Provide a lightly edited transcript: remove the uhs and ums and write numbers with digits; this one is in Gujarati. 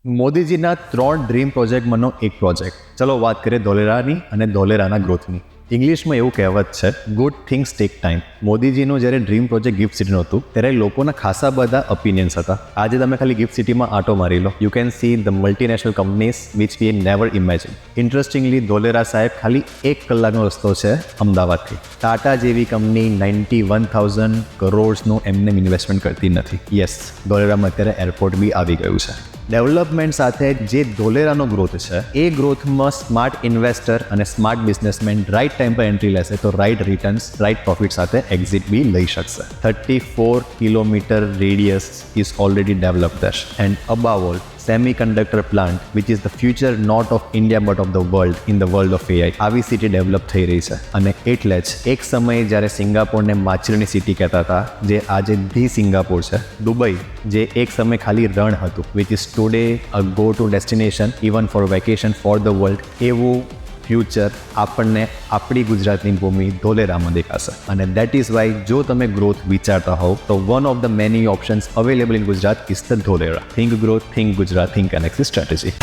મોદીજીના 3 ડ્રીમ પ્રોજેક્ટમાંનો એક પ્રોજેક્ટ. ચલો વાત કરીએ ધોલેરાની અને ધોલેરાના ગ્રોથની. ઇંગ્લિશમાં એવું કહેવત છે, ગુડ થિંગ્સ ટેક ટાઈમ. મોદીજીનું જ્યારે ડ્રીમ પ્રોજેક્ટ ગિફ્ટ સિટીનું હતું ત્યારે લોકોના ખાસા બધા ઓપિનિયન્સ હતા. આજે તમે ખાલી ગિફ્ટ સિટીમાં આંટો મારી લો, you can see the multinational companies which we never imagine. Interestingly Dholera સાહેબ ખાલી 1 કલાકનો રસ્તો છે અમદાવાદથી. ટાટા જેવી કંપની 91,000 કરોડનું એમને ઇન્વેસ્ટમેન્ટ કરતી નથી. યસ, ધોલેરામાં અત્યારે એરપોર્ટ બી આવી ગયું છે. ડેવલપમેન્ટ સાથે જે ધોલેરાનો ગ્રોથ છે એ ગ્રોથમાં સ્માર્ટ ઇન્વેસ્ટર અને સ્માર્ટ બિઝનેસમેન રાઇટ ટાઈમ પર એન્ટ્રી લેશે તો રાઇટ રિટર્ન્સ રાઇટ પ્રોફિટ સાથે એક્ઝિટ બી લઈ શકશે. 34 kilometre radius is already developed there and above all semiconductor plant which is the future not of India but of the world in the world of AI. આવી સિટી ડેવલપ થઈ રહી છે અને એટલે જ એક સમયે જ્યારે સિંગાપોરને માછલીની સિટી કહેતા હતા, જે આજે ધી સિંગાપોર છે, દુબઈ જે એક સમય ખાલી રણ હતું which is today a go to destination even four vacation for the world, એવું ફ્યુચર આપણને આપણી ગુજરાતની ભૂમિ ધોલેરામાં દેખાશે. અને દેટ ઇઝ વાય જો તમે ગ્રોથ વિચારતા હોવ તો one of the many options available in Gujarat is the Dholera. Think growth, think Gujarat, think Annexis strategy.